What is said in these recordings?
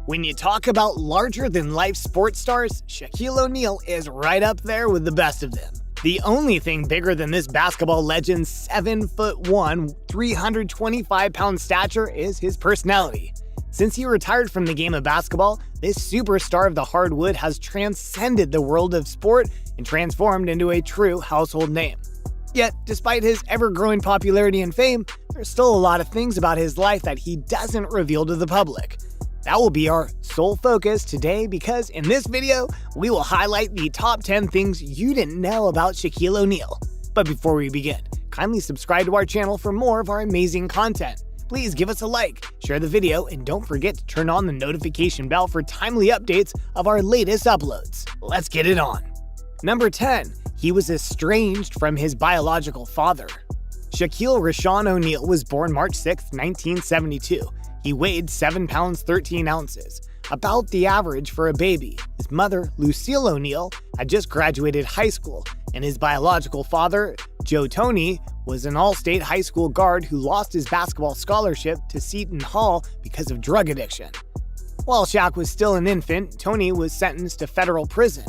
When you talk about larger-than-life sports stars, Shaquille O'Neal is right up there with the best of them. The only thing bigger than this basketball legend's 7'1", 325-pound stature is his personality. Since he retired from the game of basketball, this superstar of the hardwood has transcended the world of sport and transformed into a true household name. Yet, despite his ever-growing popularity and fame, there's still a lot of things about his life that he doesn't reveal to the public. That will be our sole focus today because in this video, we will highlight the top 10 things you didn't know about Shaquille O'Neal. But before we begin, kindly subscribe to our channel for more of our amazing content. Please give us a like, share the video, and don't forget to turn on the notification bell for timely updates of our latest uploads. Let's get it on. Number 10. He was estranged from his biological father. Shaquille Rashawn O'Neal was born March 6, 1972. He weighed 7 pounds 13 ounces, about the average for a baby. His mother, Lucille O'Neal, had just graduated high school, and his biological father, Joe Tony, was an all-state high school guard who lost his basketball scholarship to Seton Hall because of drug addiction. While Shaq was still an infant, Tony was sentenced to federal prison.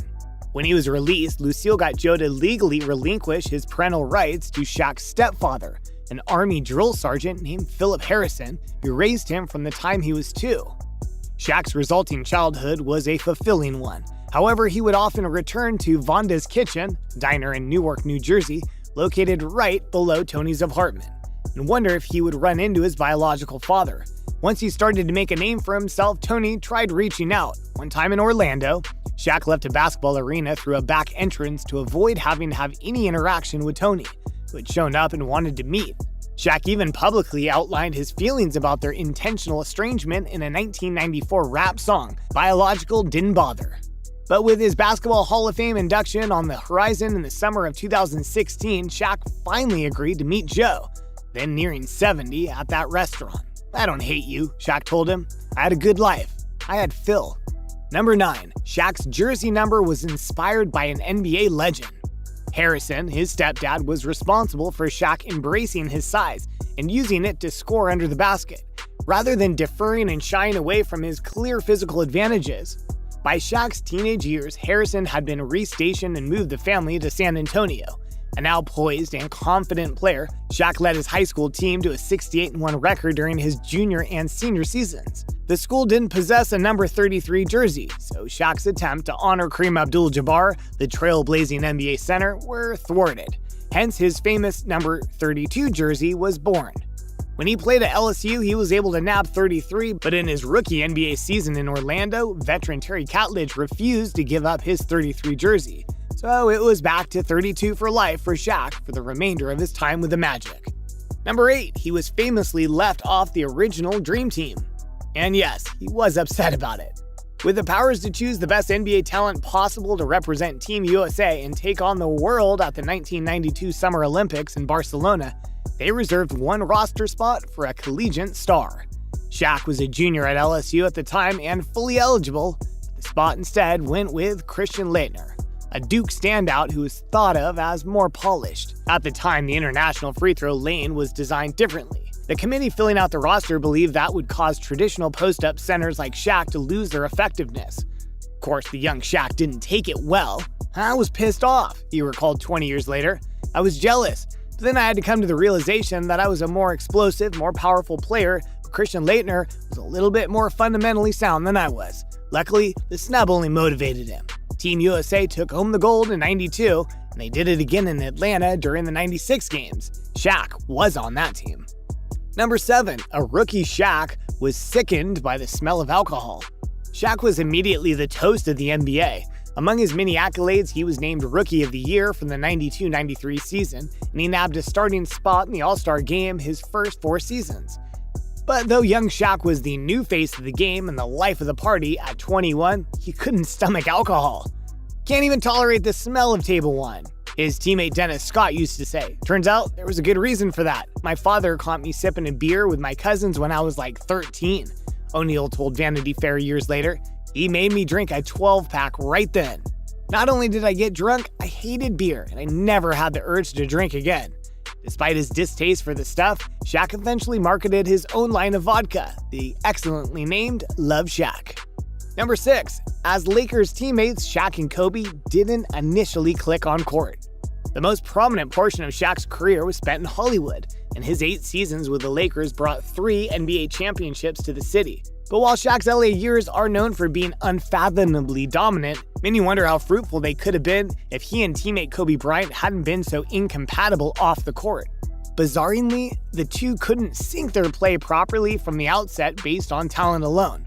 When he was released, Lucille got Joe to legally relinquish his parental rights to Shaq's stepfather, an Army drill sergeant named Philip Harrison, who raised him from the time he was 2. Shaq's resulting childhood was a fulfilling one. However, he would often return to Vonda's Kitchen, a diner in Newark, New Jersey, located right below Tony's apartment, and wonder if he would run into his biological father. Once he started to make a name for himself, Tony tried reaching out. One time in Orlando, Shaq left a basketball arena through a back entrance to avoid having to have any interaction with Tony, who had shown up and wanted to meet. Shaq even publicly outlined his feelings about their intentional estrangement in a 1994 rap song, Biological Didn't Bother. But with his Basketball Hall of Fame induction on the horizon in the summer of 2016, Shaq finally agreed to meet Joe, then nearing 70, at that restaurant. "I don't hate you," Shaq told him. "I had a good life. I had Phil." Number 9. Shaq's jersey number was inspired by an NBA legend. Harrison, his stepdad, was responsible for Shaq embracing his size and using it to score under the basket, rather than deferring and shying away from his clear physical advantages. By Shaq's teenage years, Harrison had been restationed and moved the family to San Antonio. A now poised and confident player, Shaq led his high school team to a 68-1 record during his junior and senior seasons. The school didn't possess a number 33 jersey, so Shaq's attempt to honor Kareem Abdul-Jabbar, the trailblazing NBA center, were thwarted. Hence, his famous number 32 jersey was born. When he played at LSU, he was able to nab 33, but in his rookie NBA season in Orlando, veteran Terry Catledge refused to give up his 33 jersey. So it was back to 32 for life for Shaq for the remainder of his time with the Magic. Number 8. He was famously left off the original Dream Team. And yes, he was upset about it. With the powers to choose the best NBA talent possible to represent Team USA and take on the world at the 1992 Summer Olympics in Barcelona, they reserved one roster spot for a collegiate star. Shaq was a junior at LSU at the time and fully eligible. The spot instead went with Christian Laettner, a Duke standout who was thought of as more polished. At the time, the international free throw lane was designed differently. The committee filling out the roster believed that would cause traditional post-up centers like Shaq to lose their effectiveness. Of course, the young Shaq didn't take it well. "I was pissed off," he recalled 20 years later. "I was jealous. But then I had to come to the realization that I was a more explosive, more powerful player. Christian Laettner was a little bit more fundamentally sound than I was. Luckily, the snub only motivated him." Team USA took home the gold in '92, and they did it again in Atlanta during the '96 games. Shaq was on that team. Number 7. A rookie Shaq was sickened by the smell of alcohol. Shaq was immediately the toast of the NBA. Among his many accolades, he was named Rookie of the Year from the 92-93 season, and he nabbed a starting spot in the All-Star Game his first 4 seasons. But though young Shaq was the new face of the game and the life of the party, at 21, he couldn't stomach alcohol. "Can't even tolerate the smell of table wine," his teammate Dennis Scott used to say. Turns out, there was a good reason for that. "My father caught me sipping a beer with my cousins when I was like 13, O'Neal told Vanity Fair years later. "He made me drink a 12-pack right then. Not only did I get drunk, I hated beer, and I never had the urge to drink again." Despite his distaste for the stuff, Shaq eventually marketed his own line of vodka, the excellently named Love Shack. Number 6. As Lakers teammates, Shaq and Kobe didn't initially click on court. The most prominent portion of Shaq's career was spent in Hollywood, and his 8 seasons with the Lakers brought 3 NBA championships to the city. But while Shaq's LA years are known for being unfathomably dominant, many wonder how fruitful they could have been if he and teammate Kobe Bryant hadn't been so incompatible off the court. Bizarrely, the two couldn't sync their play properly from the outset based on talent alone.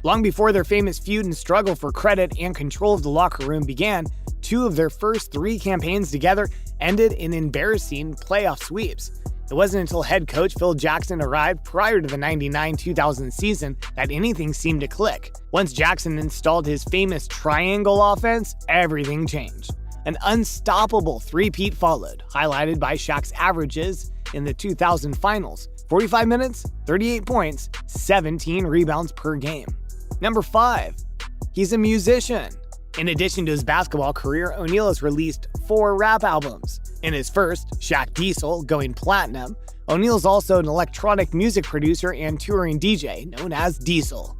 Long before their famous feud and struggle for credit and control of the locker room began, 2 of their first 3 campaigns together ended in embarrassing playoff sweeps. It wasn't until head coach Phil Jackson arrived prior to the 99-2000 season that anything seemed to click. Once Jackson installed his famous triangle offense, everything changed. An unstoppable three-peat followed, highlighted by Shaq's averages in the 2000 finals: 45 minutes, 38 points, 17 rebounds per game. Number 5. He's a musician. In addition to his basketball career, O'Neal has released 4 rap albums. In his first, Shaq Diesel, going platinum, O'Neal's also an electronic music producer and touring DJ known as Diesel.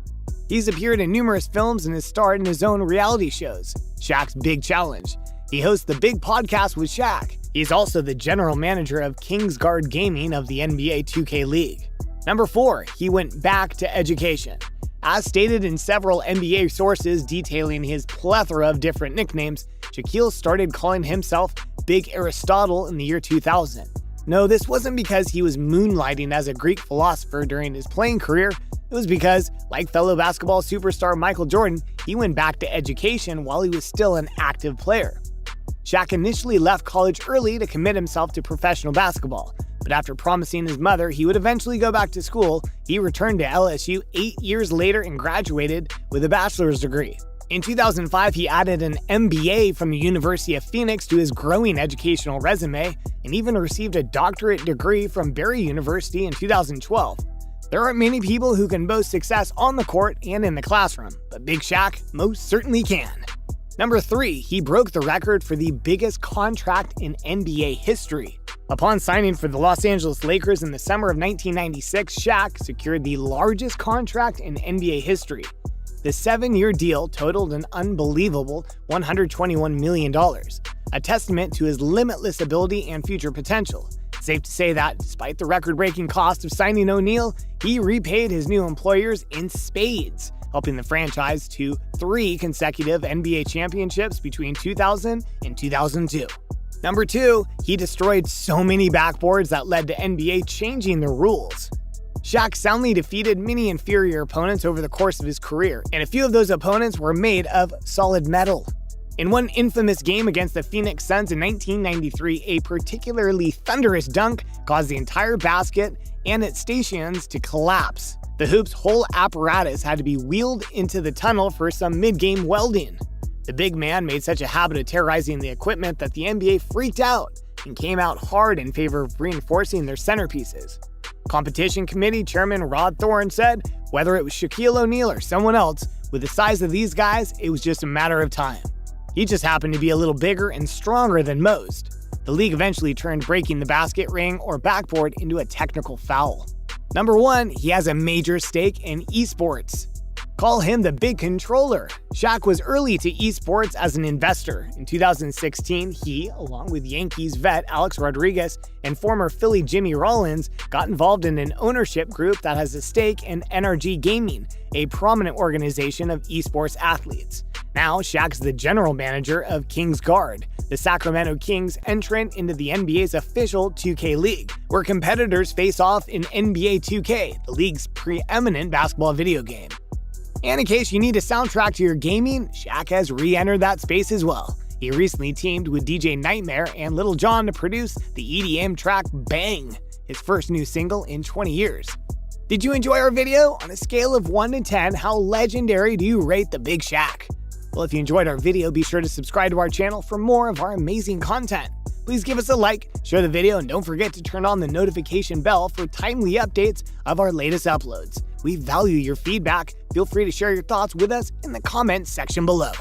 He's appeared in numerous films and has starred in his own reality shows. Shaq's Big Challenge. He hosts the Big Podcast with Shaq. He's also the general manager of Kingsguard Gaming of the NBA 2K League. Number 4. He went back to education. As stated in several NBA sources detailing his plethora of different nicknames, Shaquille started calling himself Big Aristotle in the year 2000. No, this wasn't because he was moonlighting as a Greek philosopher during his playing career. It was because, like fellow basketball superstar Michael Jordan, he went back to education while he was still an active player. Shaq initially left college early to commit himself to professional basketball, but after promising his mother he would eventually go back to school, he returned to LSU 8 years later and graduated with a bachelor's degree. In 2005, he added an MBA from the University of Phoenix to his growing educational resume and even received a doctorate degree from Barry University in 2012. There aren't many people who can boast success on the court and in the classroom, but Big Shaq most certainly can. Number 3, he broke the record for the biggest contract in NBA history. Upon signing for the Los Angeles Lakers in the summer of 1996, Shaq secured the largest contract in NBA history. The 7-year deal totaled an unbelievable $121 million, a testament to his limitless ability and future potential. Safe to say that, despite the record-breaking cost of signing O'Neal, he repaid his new employers in spades, helping the franchise to 3 consecutive NBA championships between 2000 and 2002. Number 2, he destroyed so many backboards that led to NBA changing the rules. Shaq soundly defeated many inferior opponents over the course of his career, and a few of those opponents were made of solid metal. In one infamous game against the Phoenix Suns in 1993, a particularly thunderous dunk caused the entire basket and its stations to collapse. The hoop's whole apparatus had to be wheeled into the tunnel for some mid-game welding. The big man made such a habit of terrorizing the equipment that the NBA freaked out and came out hard in favor of reinforcing their centerpieces. Competition Committee Chairman Rod Thorne said, whether it was Shaquille O'Neal or someone else, with the size of these guys, it was just a matter of time. He just happened to be a little bigger and stronger than most. The league eventually turned breaking the basket ring or backboard into a technical foul. Number 1, he has a major stake in esports. Call him the big controller. Shaq was early to esports as an investor. In 2016, he, along with Yankees vet Alex Rodriguez and former Philly Jimmy Rollins, got involved in an ownership group that has a stake in NRG Gaming, a prominent organization of esports athletes. Now, Shaq's the general manager of Kingsguard, the Sacramento Kings entrant into the NBA's official 2K League, where competitors face off in NBA 2K, the league's preeminent basketball video game. And in case you need a soundtrack to your gaming, Shaq has re-entered that space as well. He recently teamed with DJ Nightmare and Lil Jon to produce the EDM track Bang, his first new single in 20 years. Did you enjoy our video? On a scale of 1 to 10, how legendary do you rate the Big Shaq? Well, if you enjoyed our video, be sure to subscribe to our channel for more of our amazing content. Please give us a like, share the video, and don't forget to turn on the notification bell for timely updates of our latest uploads. We value your feedback. Feel free to share your thoughts with us in the comments section below.